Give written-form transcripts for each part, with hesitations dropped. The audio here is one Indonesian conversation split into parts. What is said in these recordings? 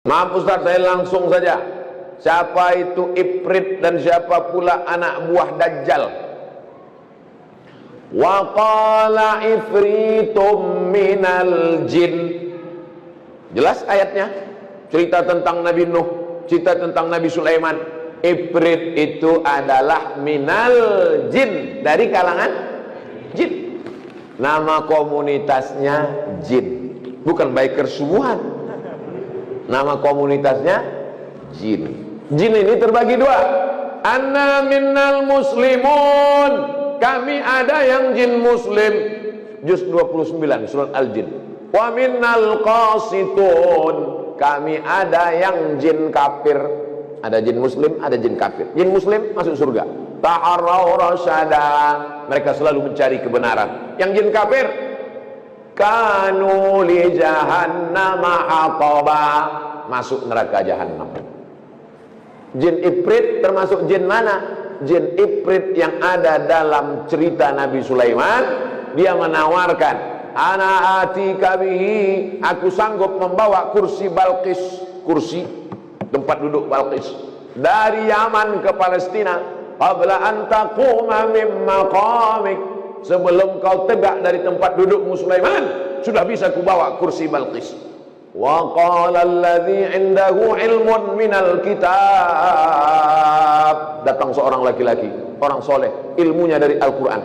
Maaf Ustaz, saya langsung saja. Siapa itu Ifrit dan siapa pula anak buah Dajjal? Wa qala ifritum minal jin. Jelas ayatnya. Cerita tentang Nabi Nuh, cerita tentang Nabi Sulaiman. Ifrit itu adalah minal jin, dari kalangan jin. Nama komunitasnya jin, bukan bikers subuhan. Nama komunitasnya jin. Jin ini terbagi dua. Anna minnal muslimun, kami ada yang jin muslim, juz 29 surat Al-Jin. Wa minnal qasitun, kami ada yang jin kafir. Ada jin muslim, ada jin kafir. Jin muslim masuk surga, taharraw rasyada, mereka selalu mencari kebenaran. Yang jin kafir, kanu li jahannama hataba, masuk neraka jahannam. Jin Ifrit termasuk jin mana? Jin Ifrit yang ada dalam cerita Nabi Sulaiman. Dia menawarkan, ana atika bihi, aku sanggup membawa kursi Balqis, kursi tempat duduk Balqis, dari Yaman ke Palestina. Qabla an taquma min maqamik, sebelum kau tegak dari tempat dudukmu Sulaiman, sudah bisa kubawa kursi Balqis. Wa qala alladhi indahu ilmun minal kitab, datang seorang laki-laki, orang soleh, ilmunya dari Al-Quran.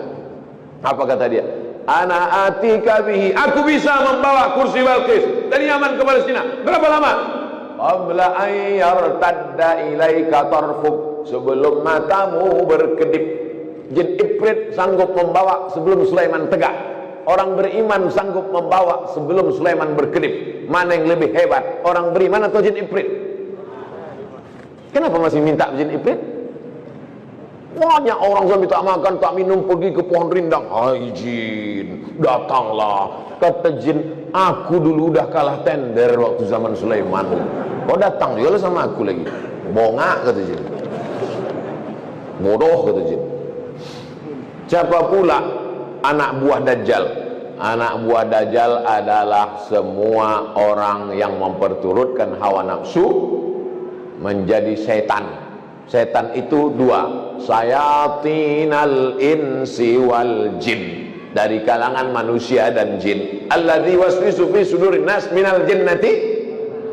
Apa kata dia? Ana atika bihi, aku bisa membawa kursi Balqis dari Yaman ke Palestina. Berapa lama? Qabla an yartadda ilaika tarfuk, sebelum matamu berkedip. Jin Ifrit sanggup membawa sebelum Sulaiman tegak. Orang beriman sanggup membawa sebelum Sulaiman berkedip. Mana yang lebih hebat, orang beriman atau jin Ifrit? Kenapa masih minta jin Ifrit? Banyak orang sampai tak makan, tak minum, pergi ke pohon rindang. Hai jin, datanglah. Kata jin, aku dulu udah kalah tender waktu zaman Sulaiman. Kau datang juga sama aku lagi. Bongak, kata jin. Bodoh, kata jin. Siapa pula anak buah Dajjal? Anak buah Dajjal adalah semua orang yang memperturutkan hawa nafsu menjadi setan. Setan itu dua, sayatinal insi wal jin, dari kalangan manusia dan jin. Alladzi waswisu fi sudurin nas minal jinnati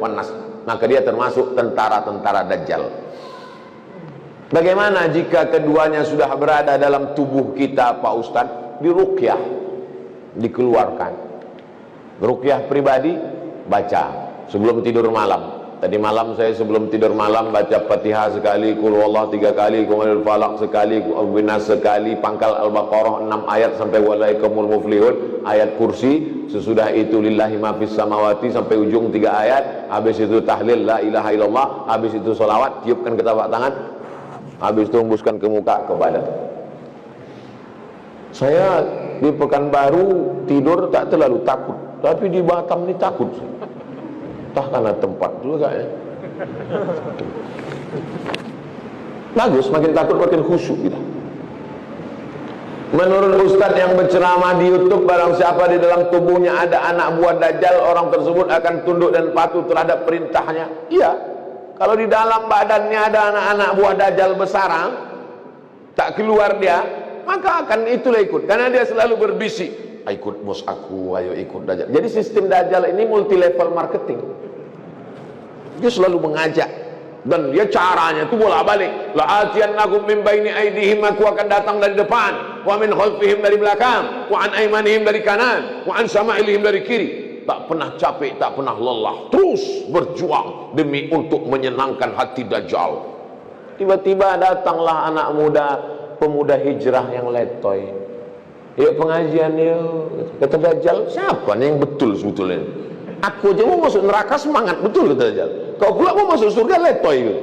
wan nas. Maka dia termasuk tentara-tentara Dajjal. Bagaimana jika keduanya sudah berada dalam tubuh kita, Pak Ustadz? Diruqyah, dikeluarkan. Ruqyah pribadi, baca sebelum tidur malam. Tadi malam saya sebelum tidur malam baca Fatihah sekali, Qul huwallahu 3 kali, Qul falaq sekali, Qul binas sekali, pangkal Al-Baqarah 6 ayat sampai walaikumul muflihun, ayat kursi. Sesudah itu lillahi ma fis samawati sampai ujung 3 ayat. Habis itu tahlil la ilaha illallah, habis itu selawat, tiupkan ke telapak tangan, habis itu hembuskan ke muka, ke badan. Saya di Pekanbaru tidur tak terlalu takut, tapi di Batam ini takut. Entah karena tempat dulu kayaknya. Bagus, makin takut makin khusyuk kita. Menurut Ustadz yang berceramah di YouTube, barang siapa di dalam tubuhnya ada anak buah Dajjal, orang tersebut akan tunduk dan patuh terhadap perintahnya. Iya, kalau di dalam badannya ada anak-anak buah Dajjal bersarang, tak keluar dia, maka akan itulah ikut, karena dia selalu berbisik, ikut bos aku, ayo ikut Dajjal. Jadi sistem Dajjal ini multi level marketing. Dia selalu mengajak, dan dia caranya itu bolak-balik. La'atiyannakum min baini aydihim, aku akan datang dari depan, wa min khalfihim, dari belakang, wa an aymanihim, dari kanan, wa an sama'ilihim, dari kiri. Tak pernah capek, tak pernah lelah, terus berjuang demi untuk menyenangkan hati Dajjal. Tiba-tiba datanglah anak muda, pemuda hijrah yang letoy. Yuk pengajian yuk. Kata Dajjal, siapa nih yang betul sebetulnya? Aku aja mau masuk neraka semangat betul, kata Dajjal. Kau pula mau masuk surga letoy gitu.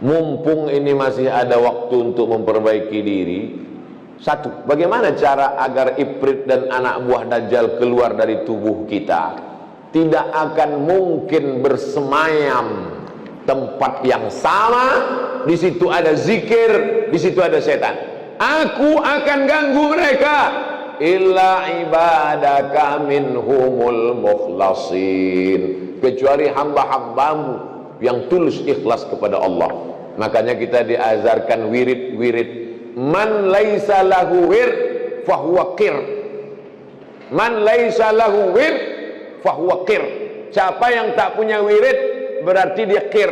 Mumpung ini masih ada waktu untuk memperbaiki diri. Satu, bagaimana cara agar Ifrit dan anak buah Dajjal keluar dari tubuh kita? Tidak akan mungkin bersemayam tempat yang sama. Di situ ada zikir, di situ ada setan. Aku akan ganggu mereka. illa ibadaka minhumul mukhlasin, kecuali hamba-hambamu yang tulus ikhlas kepada Allah. Makanya kita diajarkan wirid-wirid. Man laisa lahu wir fahuwa qir. Man laisa lahu wir fahuwa qir. Siapa yang tak punya wirid berarti dia qir.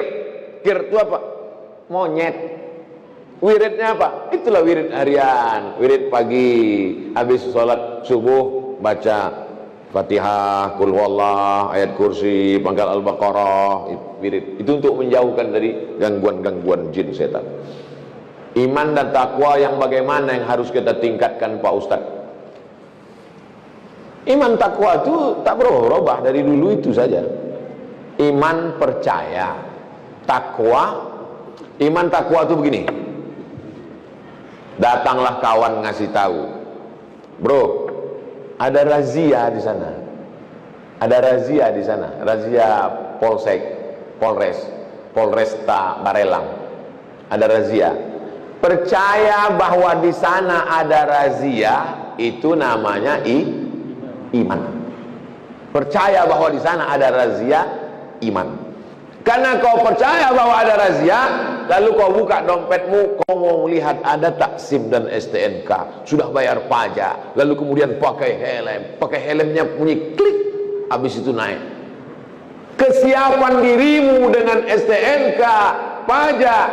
Qir itu apa? Monyet. Wiridnya apa? Itulah wirid harian. Wirid pagi habis sholat subuh baca Fatihah, Qul huwallah, ayat kursi, pangkal Al-Baqarah, wirid. Itu untuk menjauhkan dari gangguan-gangguan jin setan. Iman dan takwa yang bagaimana yang harus kita tingkatkan Pak Ustadz? Iman takwa itu tak berubah dari dulu itu saja. Iman percaya, takwa. Iman takwa itu begini. Datanglah kawan ngasih tahu, bro, ada razia di sana. Ada razia di sana. Razia Polsek, Polresta Barelang. Ada razia. Percaya bahwa di sana ada razia, itu namanya iman. Percaya bahwa di sana ada razia, iman. Karena kau percaya bahwa ada razia, lalu kau buka dompetmu, kau mau melihat ada tak SIM dan STNK, sudah bayar pajak, lalu kemudian pakai helmnya bunyi klik, habis itu naik. Kesiapan dirimu dengan STNK, pajak,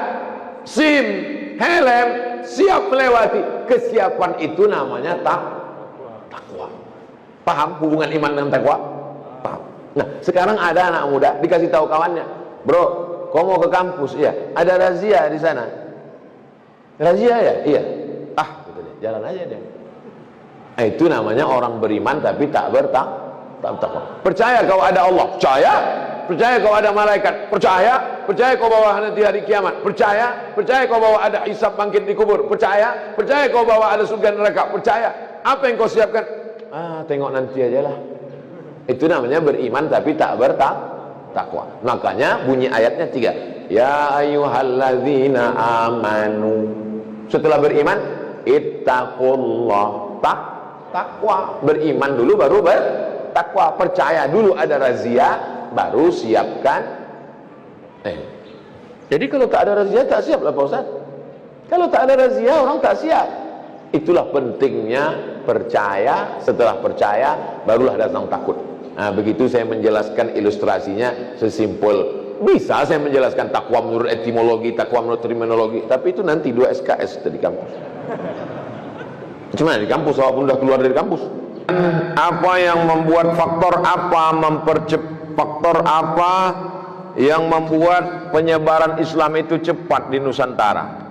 SIM, helm, siap melewati. Kesiapan itu namanya takwa. Paham hubungan iman dengan takwa? Paham. Nah, sekarang ada anak muda dikasih tahu kawannya, bro, kau mau ke kampus? Iya. Ada razia di sana. Razia ya? Iya. Ah, gitu deh. Jalan aja deh. Itu namanya orang beriman tapi tak bertakwa. Percaya kau ada Allah? Percaya. Percaya kau ada malaikat? Percaya. Percaya kau bahwa nanti hari kiamat? Percaya. Percaya kau bahwa ada hisab bangkit di kubur? Percaya. Percaya kau bahwa ada surga neraka? Percaya. Apa yang kau siapkan? Tengok nanti aja lah. Itu namanya beriman tapi tak bertakwa. Makanya bunyi ayatnya 3. Ya ayyuhalladzina amanu. Setelah beriman, ittaqullah. Takwa. Beriman dulu baru bertakwa. Percaya dulu ada razia, baru siapkan. Jadi kalau tak ada razia tak siap lah Pak Ustaz. Kalau tak ada razia orang tak siap. Itulah pentingnya percaya. Setelah percaya barulah datang takut. Nah, begitu saya menjelaskan ilustrasinya sesimpel. Bisa saya menjelaskan takwa menurut etimologi, takwa menurut terminologi, tapi itu nanti 2 SKS di kampus. Cuma di kampus walaupun sudah keluar dari kampus. Apa yang membuat faktor apa yang membuat penyebaran Islam itu cepat di Nusantara?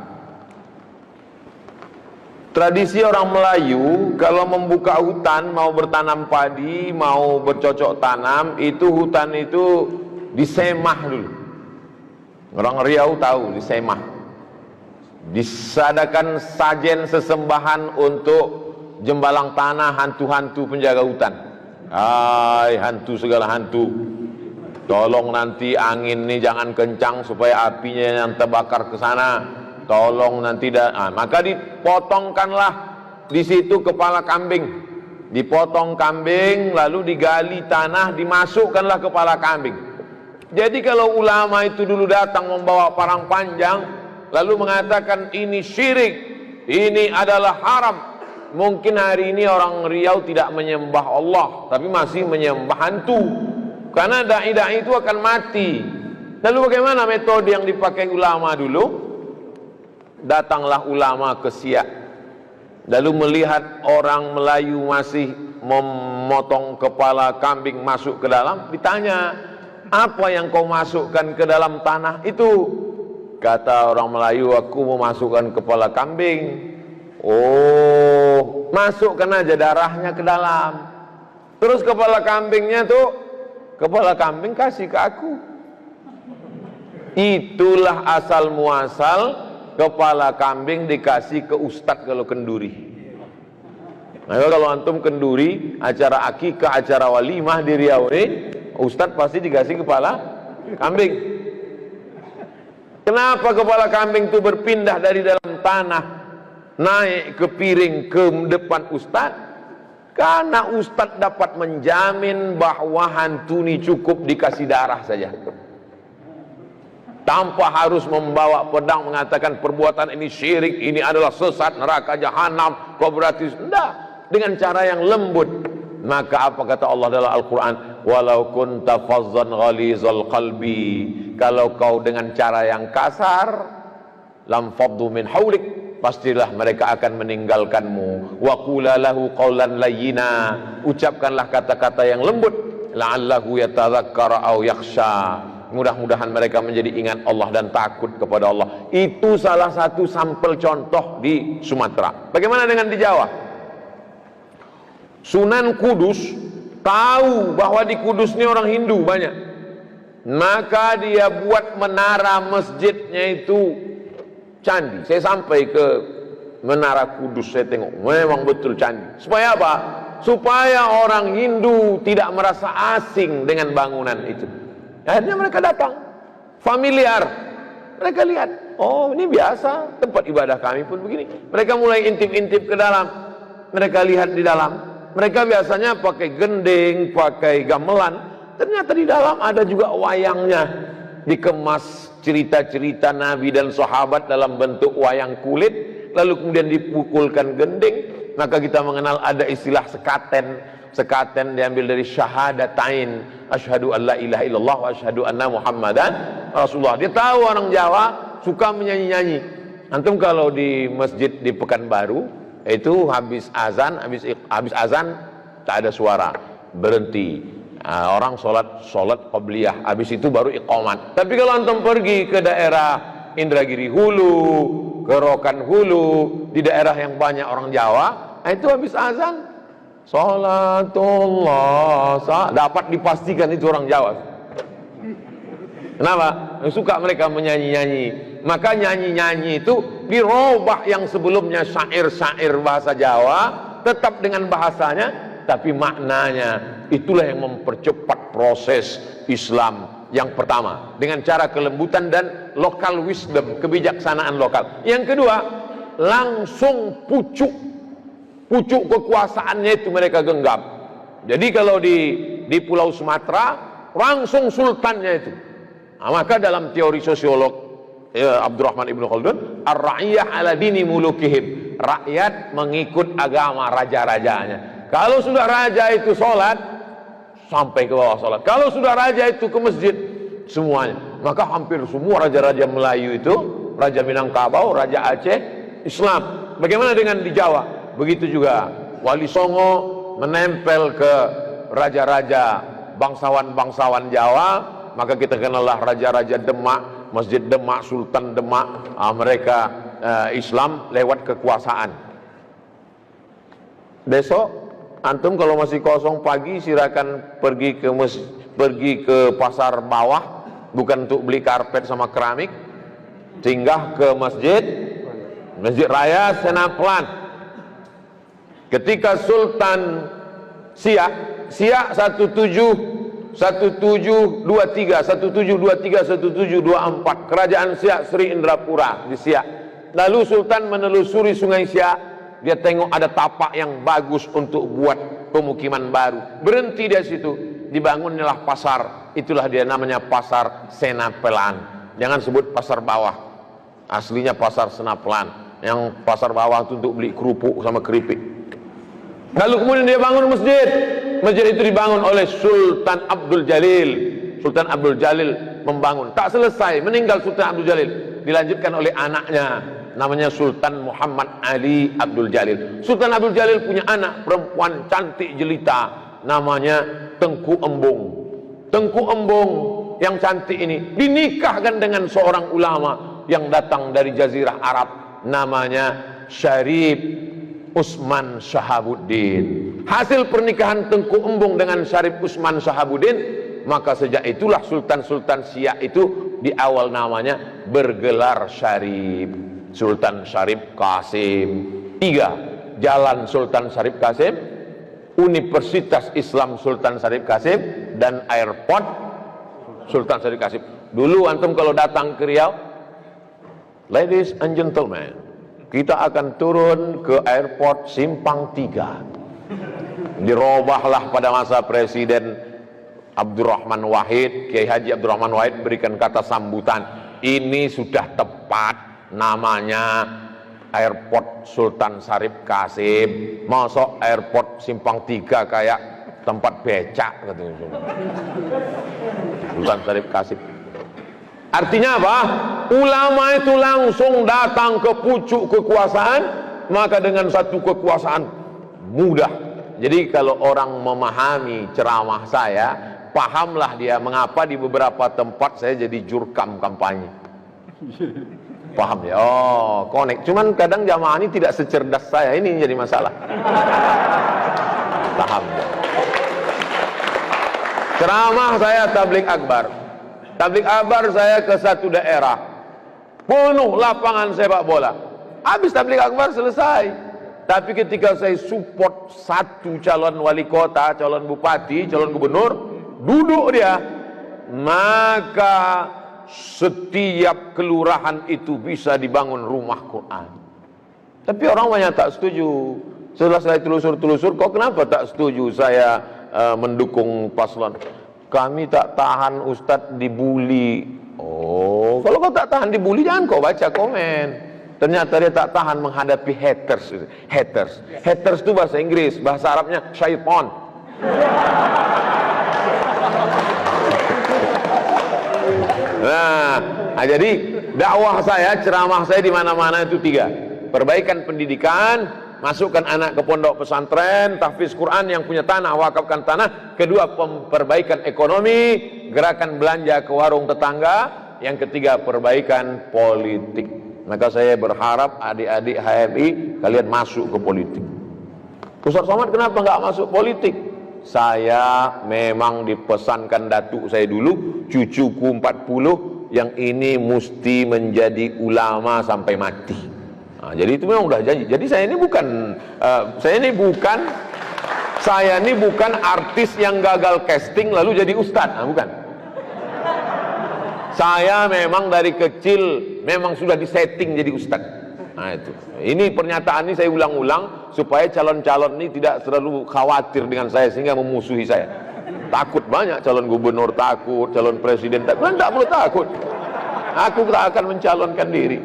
Tradisi orang Melayu kalau membuka hutan, mau bertanam padi, mau bercocok tanam, itu hutan itu disemah dulu. Orang Riau tahu disemah. Disadakan sajen sesembahan untuk jembalang tanah hantu-hantu penjaga hutan. Hai hantu segala hantu, tolong nanti angin ini jangan kencang supaya apinya yang terbakar ke sana. Tolong nanti maka dipotongkanlah di situ kepala kambing. Dipotong kambing lalu digali tanah, dimasukkanlah kepala kambing. Jadi kalau ulama itu dulu datang membawa parang panjang lalu mengatakan ini syirik, ini adalah haram, mungkin hari ini orang Riau tidak menyembah Allah tapi masih menyembah hantu. Karena dai-dai itu akan mati. Lalu bagaimana metode yang dipakai ulama dulu? Datanglah ulama ke Siak, lalu melihat orang Melayu masih memotong kepala kambing masuk ke dalam, ditanya, apa yang kau masukkan ke dalam tanah itu? Kata orang Melayu, aku memasukkan kepala kambing. Oh, masukkan aja darahnya ke dalam. Terus kepala kambingnya tuh, kepala kambing kasih ke aku. Itulah asal muasal kepala kambing dikasih ke ustadz kalau kenduri. Maka kalau antum kenduri, acara akikah, acara walimah di Riau ini, ustadz pasti dikasih kepala kambing. Kenapa kepala kambing itu berpindah dari dalam tanah naik ke piring ke depan ustadz? Karena ustadz dapat menjamin bahwa hantu ini cukup dikasih darah saja, tanpa harus membawa pedang mengatakan perbuatan ini syirik, ini adalah sesat, neraka jahanam, kau berarti enggak, dengan cara yang lembut. Maka apa kata Allah dalam Al-Quran? Walau kunta fazzan ghalizal qalbi, kalau kau dengan cara yang kasar, lam faddu min haulik, pastilah mereka akan meninggalkanmu. Wa qula lahu qawlan layyina, ucapkanlah kata-kata yang lembut, la'allahu yatadzakkara aw yakhsha, mudah-mudahan mereka menjadi ingat Allah dan takut kepada Allah. Itu salah satu sampel contoh di Sumatera. Bagaimana dengan di Jawa? Sunan Kudus tahu bahwa di Kudus ini orang Hindu banyak, maka dia buat menara masjidnya itu candi. Saya sampai ke Menara Kudus, saya tengok memang betul candi. Supaya apa? Supaya orang Hindu tidak merasa asing dengan bangunan itu. Akhirnya mereka datang, familiar. Mereka lihat, oh ini biasa, tempat ibadah kami pun begini. Mereka mulai intip-intip ke dalam. Mereka lihat di dalam. Mereka biasanya pakai gending, pakai gamelan. Ternyata di dalam ada juga wayangnya, dikemas cerita-cerita Nabi dan sahabat dalam bentuk wayang kulit, lalu kemudian dipukulkan gending. Maka kita mengenal ada istilah sekaten. Sekaten diambil dari syahadatain, asyhadu an la ilaha illallah wa asyhadu anna muhammadan rasulullah. Dia tahu orang Jawa suka menyanyi-nyanyi. Antum kalau di masjid di Pekanbaru itu habis azan tak ada suara, berhenti. Orang sholat qabliyah, habis itu baru iqamat. Tapi kalau antum pergi ke daerah Indragiri Hulu, ke Rokan Hulu, di daerah yang banyak orang Jawa, itu habis azan salatullah, dapat dipastikan itu orang Jawa. Kenapa? Suka mereka menyanyi-nyanyi. Maka nyanyi-nyanyi itu dirubah yang sebelumnya syair-syair bahasa Jawa, tetap dengan bahasanya, tapi maknanya. Itulah yang mempercepat proses Islam yang pertama, dengan cara kelembutan dan local wisdom, kebijaksanaan lokal. Yang kedua, langsung pucuk kekuasaannya itu mereka genggam. Jadi kalau di Pulau Sumatera langsung sultannya itu. Nah, maka dalam teori sosiolog Abdurrahman Ibnu Khaldun, ar-ra'iyah ala dini mulukihim, rakyat mengikut agama raja-rajanya. Kalau sudah raja itu sholat, sampai ke bawah sholat. Kalau sudah raja itu ke masjid, semuanya. Maka hampir semua raja-raja Melayu itu, Raja Minangkabau, Raja Aceh, Islam. Bagaimana dengan di Jawa? Begitu juga Wali Songo menempel ke raja-raja bangsawan-bangsawan Jawa, maka kita kenallah raja-raja Demak, Masjid Demak, Sultan Demak. Mereka Islam lewat kekuasaan. Besok antum kalau masih kosong pagi, silakan pergi ke pasar bawah, bukan untuk beli karpet sama keramik, singgah ke Masjid Raya Senaplan. Ketika Sultan Siak 1723, 1724, kerajaan Siak Sri Indrapura di Siak. Lalu Sultan menelusuri Sungai Siak, dia tengok ada tapak yang bagus untuk buat pemukiman baru. Berhenti di situ, dibangunlah pasar. Itulah dia namanya Pasar Senapelan. Jangan sebut pasar bawah. Aslinya Pasar Senapelan. Yang pasar bawah itu untuk beli kerupuk sama keripik. Lalu kemudian dia bangun masjid. Masjid itu dibangun oleh Sultan Abdul Jalil. Sultan Abdul Jalil membangun. Tak selesai, meninggal Sultan Abdul Jalil. Dilanjutkan oleh anaknya, namanya Sultan Muhammad Ali Abdul Jalil. Sultan Abdul Jalil punya anak perempuan cantik jelita, namanya Tengku Embung. Tengku Embung yang cantik ini dinikahkan dengan seorang ulama yang datang dari Jazirah Arab, namanya Syarif Usman Shahabuddin. Hasil pernikahan Tengku Embung dengan Syarif Usman Shahabuddin, maka sejak itulah Sultan-Sultan Siak itu di awal namanya bergelar Syarif. Sultan Syarif Qasim. 3. Jalan Sultan Syarif Qasim, Universitas Islam Sultan Syarif Qasim, dan airport Sultan Syarif Qasim. Dulu antum kalau datang ke Riau, ladies and gentlemen, kita akan turun ke airport Simpang 3. Dirobahlah pada masa Presiden Abdurrahman Wahid, Kiai Haji Abdurrahman Wahid berikan kata sambutan, ini sudah tepat namanya Airport Sultan Syarif Qasim, masuk airport Simpang 3 kayak tempat becak katanya Sultan Syarif Qasim. Artinya apa? Ulama itu langsung datang ke pucuk kekuasaan, maka dengan satu kekuasaan mudah. Jadi kalau orang memahami ceramah saya, pahamlah dia mengapa di beberapa tempat saya jadi jurkam kampanye. Paham ya? Oh, connect. Cuman kadang jamaah ini tidak secerdas saya, ini jadi masalah. Paham ya? Ceramah saya tablik akbar. Tablik akbar saya ke satu daerah, penuh lapangan sepak bola. Habis tablik akbar selesai. Tapi ketika saya support satu calon wali kota, calon bupati, calon gubernur, duduk dia, maka setiap kelurahan itu bisa dibangun rumah Quran. Tapi orang banyak tak setuju. Setelah saya telusur-telusur, kok kenapa tak setuju saya mendukung paslon? Kami tak tahan Ustadz dibully. Oh, kalau kau tak tahan dibully, jangan kau baca komen. Ternyata dia tak tahan menghadapi haters. Haters itu bahasa Inggris, bahasa Arabnya syaitan. Nah, jadi dakwah saya, ceramah saya di mana-mana itu 3. Perbaikan pendidikan, masukkan anak ke pondok pesantren, tahfiz Quran, yang punya tanah wakafkan tanah. Kedua, perbaikan ekonomi, gerakan belanja ke warung tetangga. Yang ketiga, perbaikan politik. Maka saya berharap adik-adik HMI kalian masuk ke politik. Ustaz Somad kenapa nggak masuk politik? Saya memang dipesankan datuk saya dulu, cucuku 40, yang ini mesti menjadi ulama sampai mati. Nah, jadi itu memang udah janji. Jadi saya ini bukan artis yang gagal casting lalu jadi ustadz. Nah, bukan. Saya memang dari kecil memang sudah disetting jadi ustadz. Nah itu. Ini pernyataan ini saya ulang-ulang supaya calon-calon ini tidak terlalu khawatir dengan saya sehingga memusuhi saya. Takut banyak calon gubernur takut, calon presiden takut. Tidak perlu takut. Aku tak akan mencalonkan diri.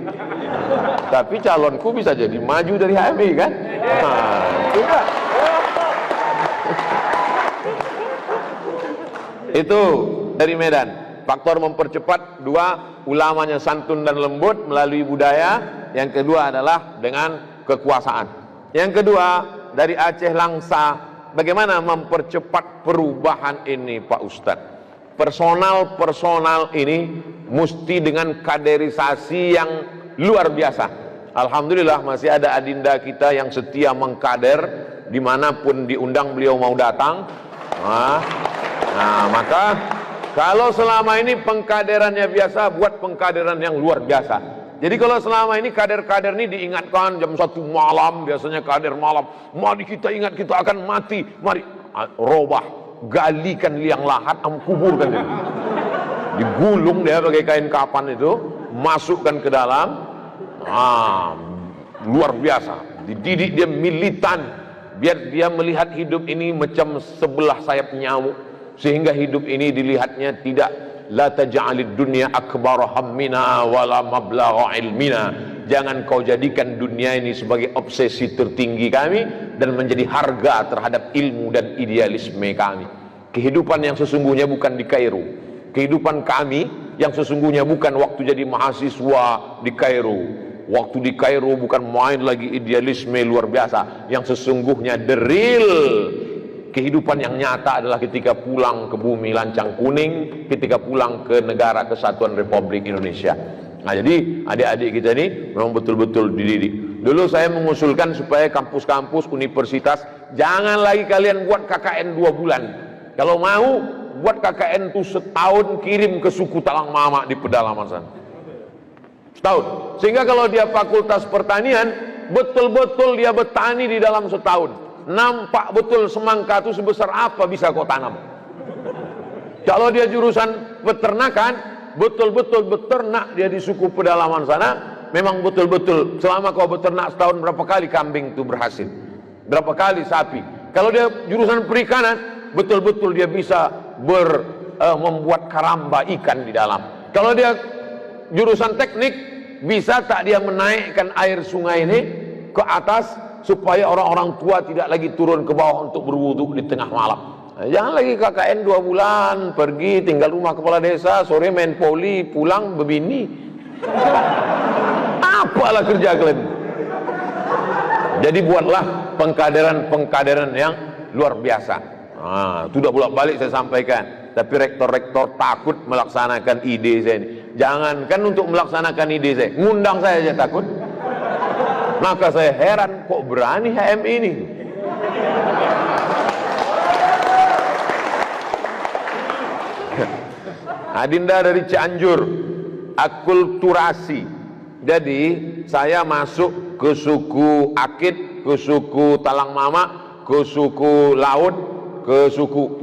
Tapi calonku bisa jadi maju dari HMI kan? Nah, itu kan. Itu dari Medan. Faktor mempercepat 2, ulamanya santun dan lembut melalui budaya. Yang kedua adalah dengan kekuasaan. Yang kedua dari Aceh Langsa, bagaimana mempercepat perubahan ini Pak Ustadz? Personal ini mesti dengan kaderisasi yang luar biasa. Alhamdulillah masih ada adinda kita yang setia mengkader, dimanapun diundang beliau mau datang. Nah maka kalau selama ini pengkaderannya biasa, buat pengkaderan yang luar biasa. Jadi kalau selama ini kader-kader ini diingatkan jam 1 malam, biasanya kader malam, mari kita ingat kita akan mati, mari robah, galikan liang lahat, kuburkan dia. Digulung dia pakai kain kapan itu, masukkan ke dalam, luar biasa. Dididik dia militan, biar dia melihat hidup ini macam sebelah sayap nyamuk. Sehingga hidup ini dilihatnya tidak la taj'alid dunya akbar hammina wala mablagha ilmina. Jangan kau jadikan dunia ini sebagai obsesi tertinggi kami dan menjadi harga terhadap ilmu dan idealisme kami. Kehidupan yang sesungguhnya bukan di Kairo. Kehidupan kami yang sesungguhnya bukan waktu jadi mahasiswa di Kairo. Waktu di Kairo bukan main lagi idealisme luar biasa. Yang sesungguhnya the real kehidupan yang nyata adalah ketika pulang ke bumi lancang kuning, ketika pulang ke negara kesatuan Republik Indonesia. Nah jadi adik-adik kita ini memang betul-betul dididik. Dulu saya mengusulkan supaya kampus-kampus, universitas, jangan lagi kalian buat KKN 2 bulan. Kalau mau, buat KKN itu setahun, kirim ke suku Talang Mama di pedalaman sana. Setahun. Sehingga kalau dia fakultas pertanian, betul-betul dia bertani di dalam setahun. Nampak betul semangka itu sebesar apa bisa kau tanam. Kalau dia jurusan peternakan, betul-betul beternak dia di suku pedalaman sana, memang betul-betul selama kau beternak setahun berapa kali kambing itu berhasil, berapa kali sapi. Kalau dia jurusan perikanan, betul-betul dia bisa membuat karamba ikan di dalam. Kalau dia jurusan teknik, bisa tak dia menaikkan air sungai ini ke atas supaya orang-orang tua tidak lagi turun ke bawah untuk berwudu di tengah malam. Nah, jangan lagi KKN 2 bulan, pergi tinggal rumah kepala desa, sore main poli, pulang berbini. Apalah kerja kalian? Jadi buatlah pengkaderan yang luar biasa. Sudah bolak-balik saya sampaikan. Tapi rektor-rektor takut melaksanakan ide saya ini. Jangankan untuk melaksanakan ide saya, ngundang saya aja takut. Maka saya heran, kok berani HMI ini? Adinda dari Cianjur, akulturasi. Jadi saya masuk ke suku Akit, ke suku Talang Mama, ke suku Laut,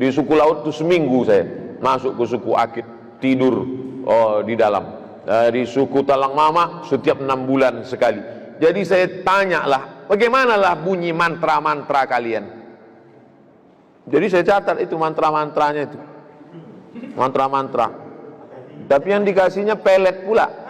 di suku Laut itu seminggu saya masuk ke suku Akit, tidur di dalam. Di suku Talang Mama setiap 6 bulan sekali. Jadi saya tanyalah, bagaimanalah bunyi mantra-mantra kalian? Jadi saya catat itu mantra-mantranya itu. Mantra-mantra. Tapi yang dikasihnya pelet pula.